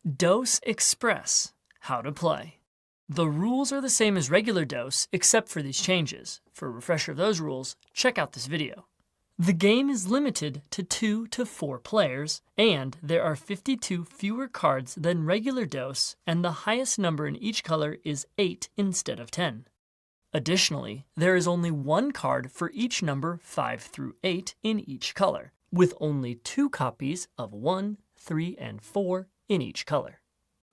Dose Express. How to play. The rules are the same as regular Dose, except for these changes. For a refresher of those rules, check out this video. The game is limited to 2 to 4 players, and there are 52 fewer cards than regular Dose, and the highest number in each color is 8 instead of 10. Additionally, there is only one card for each number 5 through 8 in each color, with only 2 copies of 1, 3, and 4 in each color.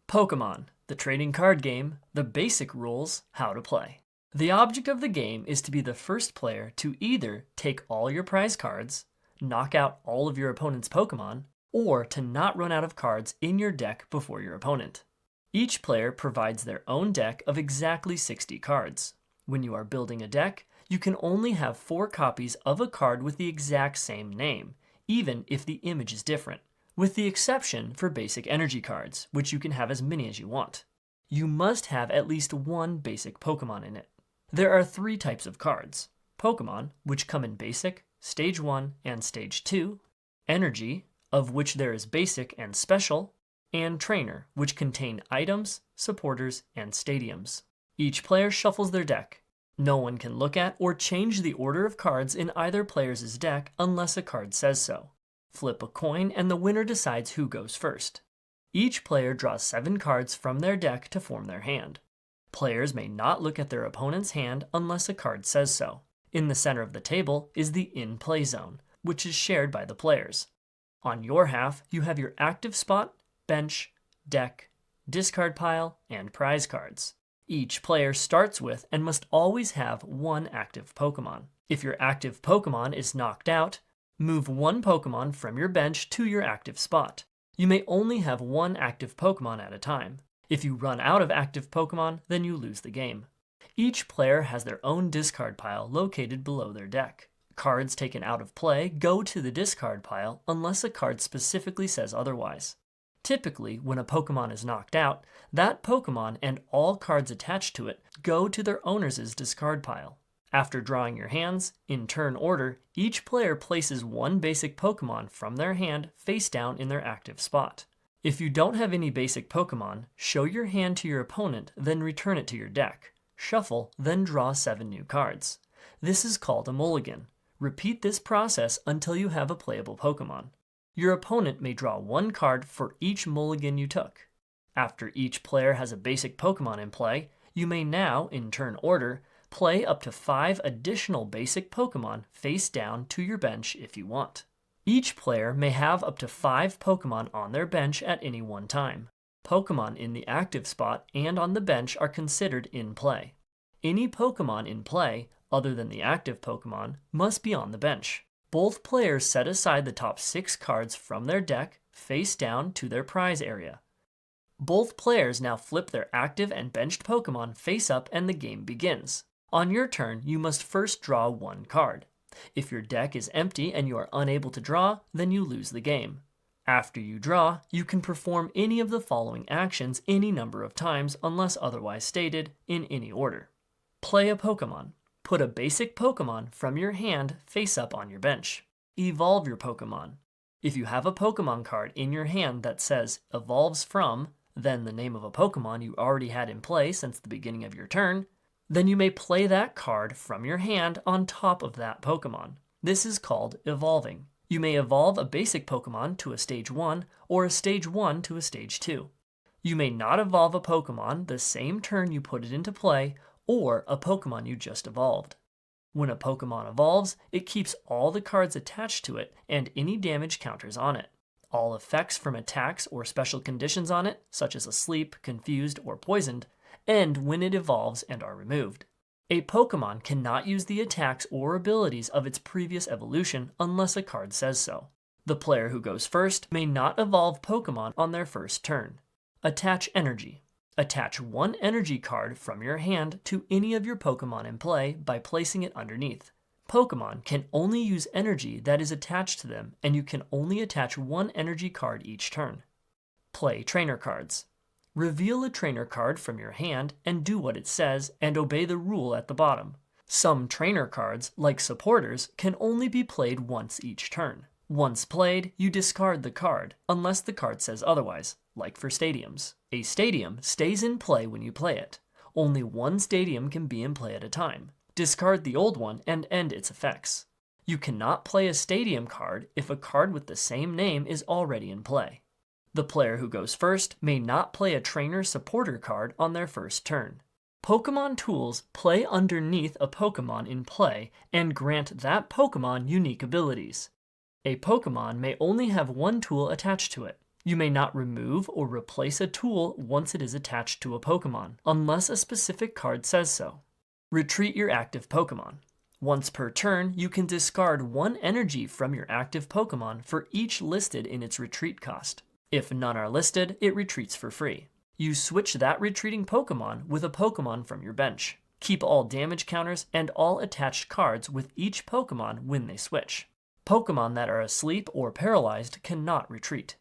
Pokemon, the trading card game, the basic rules, how to play. The object of the game is to be the first player to either take all your prize cards, knock out all of your opponent's Pokemon, or to not run out of cards in your deck before your opponent. Each player provides their own deck of exactly 60 cards. When you are building a deck, you can only have 4 copies of a card with the exact same name, even if the image is different, with the exception for basic energy cards, which you can have as many as you want. You must have at least one basic Pokemon in it. There are 3 types of cards: Pokemon, which come in Basic, Stage 1, and Stage 2, Energy, of which there is Basic and Special, and Trainer, which contain items, supporters, and stadiums. Each player shuffles their deck. No one can look at or change the order of cards in either player's deck unless a card says so. Flip a coin and the winner decides who goes first. Each player draws 7 cards from their deck to form their hand. Players may not look at their opponent's hand unless a card says so. In the center of the table is the in-play zone, which is shared by the players. On your half, you have your active spot, bench, deck, discard pile, and prize cards. Each player starts with and must always have one active Pokemon. If your active Pokemon is knocked out, move one Pokemon from your bench to your active spot. You may only have one active Pokemon at a time. If you run out of active Pokemon, then you lose the game. Each player has their own discard pile located below their deck. Cards taken out of play go to the discard pile unless a card specifically says otherwise. Typically, when a Pokemon is knocked out, that Pokemon and all cards attached to it go to their owner's discard pile. After drawing your hands, in turn order, each player places one basic Pokemon from their hand face down in their active spot. If you don't have any basic Pokemon, show your hand to your opponent, then return it to your deck. Shuffle, then draw 7 new cards. This is called a mulligan. Repeat this process until you have a playable Pokemon. Your opponent may draw 1 card for each mulligan you took. After each player has a basic Pokemon in play, you may now, in turn order, play up to 5 additional basic Pokemon face down to your bench if you want. Each player may have up to 5 Pokemon on their bench at any one time. Pokemon in the active spot and on the bench are considered in play. Any Pokemon in play, other than the active Pokemon, must be on the bench. Both players set aside the top 6 cards from their deck face down to their prize area. Both players now flip their active and benched Pokemon face up and the game begins. On your turn, you must first draw 1 card. If your deck is empty and you are unable to draw, then you lose the game. After you draw, you can perform any of the following actions any number of times unless otherwise stated, in any order. Play a Pokemon. Put a basic Pokemon from your hand face up on your bench. Evolve your Pokemon. If you have a Pokemon card in your hand that says evolves from, then the name of a Pokemon you already had in play since the beginning of your turn, then you may play that card from your hand on top of that Pokemon. This is called evolving. You may evolve a basic Pokemon to a Stage 1 or a Stage 1 to a Stage 2. You may not evolve a Pokemon the same turn you put it into play or a Pokemon you just evolved. When a Pokemon evolves, it keeps all the cards attached to it and any damage counters on it. All effects from attacks or special conditions on it, such as asleep, confused, or poisoned, end when it evolves and are removed. A Pokemon cannot use the attacks or abilities of its previous evolution unless a card says so. The player who goes first may not evolve Pokemon on their first turn. Attach energy. Attach 1 energy card from your hand to any of your Pokemon in play by placing it underneath. Pokemon can only use energy that is attached to them, and you can only attach 1 energy card each turn. Play trainer cards. Reveal a trainer card from your hand and do what it says and obey the rule at the bottom. Some trainer cards, like supporters, can only be played once each turn. Once played, you discard the card, unless the card says otherwise, like for stadiums. A stadium stays in play when you play it. Only one stadium can be in play at a time. Discard the old one and end its effects. You cannot play a stadium card if a card with the same name is already in play. The player who goes first may not play a trainer supporter card on their first turn. Pokemon tools play underneath a Pokemon in play and grant that Pokemon unique abilities. A Pokemon may only have one tool attached to it. You may not remove or replace a tool once it is attached to a Pokemon, unless a specific card says so. Retreat your active Pokemon. Once per turn, you can discard one energy from your active Pokemon for each listed in its retreat cost. If none are listed, it retreats for free. You switch that retreating Pokemon with a Pokemon from your bench. Keep all damage counters and all attached cards with each Pokemon when they switch. Pokemon that are asleep or paralyzed cannot retreat.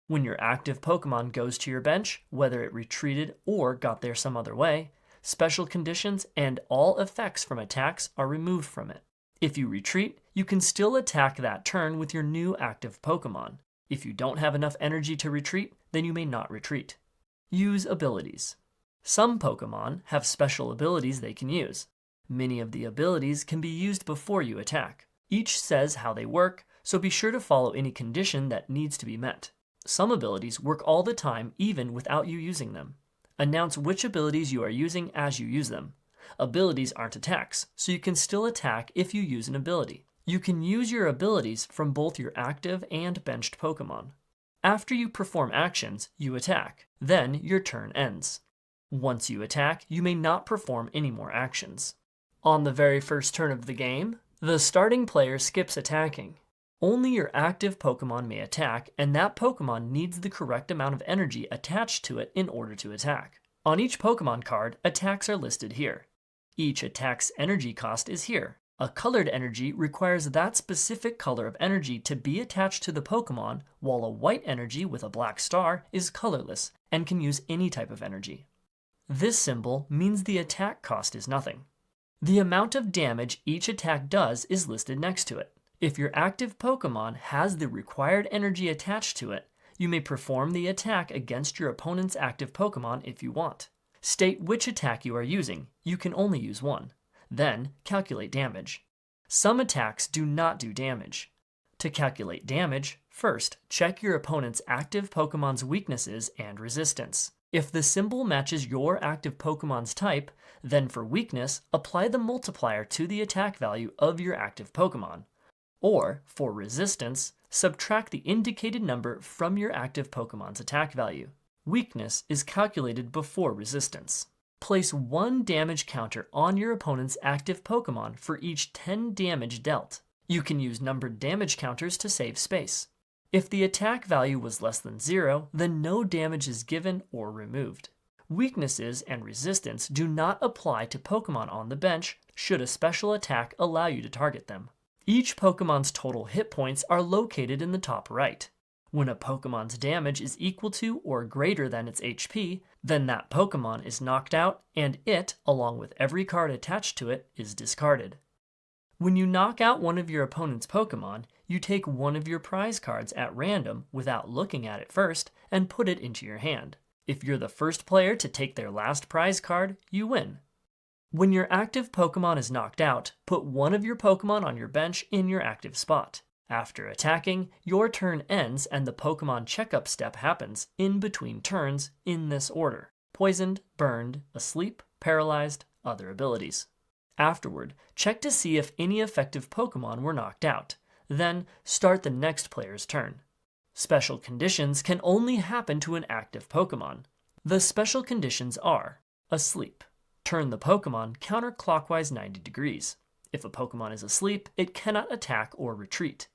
When your active Pokemon goes to your bench, whether it retreated or got there some other way, special conditions and all effects from attacks are removed from it. If you retreat, you can still attack that turn with your new active Pokemon. If you don't have enough energy to retreat, then you may not retreat. Use abilities. Some Pokemon have special abilities they can use. Many of the abilities can be used before you attack. Each says how they work, so be sure to follow any condition that needs to be met. Some abilities work all the time even without you using them. Announce which abilities you are using as you use them. Abilities aren't attacks, so you can still attack if you use an ability. You can use your abilities from both your active and benched Pokemon. After you perform actions, you attack. Then your turn ends. Once you attack, you may not perform any more actions. On the very first turn of the game, the starting player skips attacking. Only your active Pokemon may attack, and that Pokemon needs the correct amount of energy attached to it in order to attack. On each Pokemon card, attacks are listed here. Each attack's energy cost is here. A colored energy requires that specific color of energy to be attached to the Pokemon, while a white energy with a black star is colorless and can use any type of energy. This symbol means the attack cost is nothing. The amount of damage each attack does is listed next to it. If your active Pokemon has the required energy attached to it, you may perform the attack against your opponent's active Pokemon if you want. State which attack you are using. You can only use one. Then calculate damage. Some attacks do not do damage. To calculate damage, first check your opponent's active Pokemon's weaknesses and resistance. If the symbol matches your active Pokemon's type, then for weakness, apply the multiplier to the attack value of your active Pokemon. Or, for resistance, subtract the indicated number from your active Pokemon's attack value. Weakness is calculated before resistance. Place 1 damage counter on your opponent's active Pokemon for each 10 damage dealt. You can use numbered damage counters to save space. If the attack value was less than 0, then no damage is given or removed. Weaknesses and resistance do not apply to Pokemon on the bench should a special attack allow you to target them. Each Pokemon's total hit points are located in the top right. When a Pokemon's damage is equal to or greater than its HP, then that Pokemon is knocked out and it, along with every card attached to it, is discarded. When you knock out one of your opponent's Pokemon, you take one of your prize cards at random without looking at it first and put it into your hand. If you're the first player to take their last prize card, you win. When your active Pokemon is knocked out, put one of your Pokemon on your bench in your active spot. After attacking, your turn ends and the Pokemon checkup step happens in between turns in this order: poisoned, burned, asleep, paralyzed, other abilities. Afterward, check to see if any effective Pokemon were knocked out. Then, start the next player's turn. Special conditions can only happen to an active Pokemon. The special conditions are: asleep. Turn the Pokemon counterclockwise 90 degrees. If a Pokemon is asleep, it cannot attack or retreat.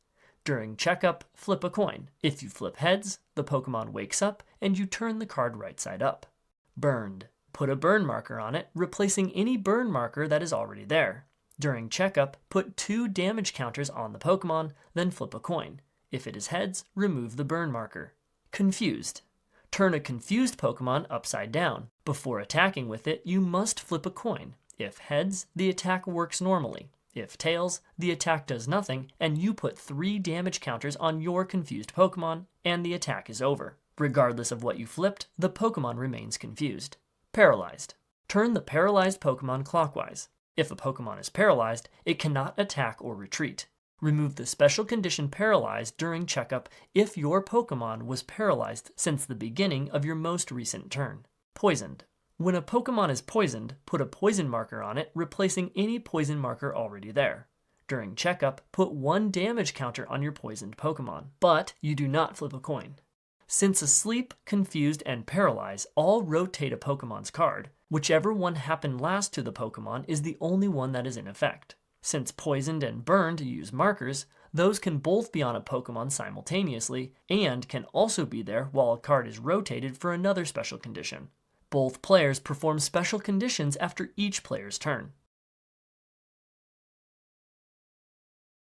During checkup, flip a coin. If you flip heads, the Pokemon wakes up and you turn the card right side up. Burned. Put a burn marker on it, replacing any burn marker that is already there. During checkup, put 2 damage counters on the Pokemon, then flip a coin. If it is heads, remove the burn marker. Confused. Turn a confused Pokemon upside down. Before attacking with it, you must flip a coin. If heads, the attack works normally. If tails, the attack does nothing, and you put 3 damage counters on your confused Pokemon, and the attack is over. Regardless of what you flipped, the Pokemon remains confused. Paralyzed. Turn the paralyzed Pokemon clockwise. If a Pokemon is paralyzed, it cannot attack or retreat. Remove the special condition paralyzed during checkup if your Pokemon was paralyzed since the beginning of your most recent turn. Poisoned. When a Pokemon is poisoned, put a poison marker on it, replacing any poison marker already there. During checkup, put 1 damage counter on your poisoned Pokemon, but you do not flip a coin. Since Asleep, Confused, and Paralyze all rotate a Pokemon's card, whichever one happened last to the Pokemon is the only one that is in effect. Since Poisoned and Burned use markers, those can both be on a Pokemon simultaneously, and can also be there while a card is rotated for another special condition. Both players perform special conditions after each player's turn.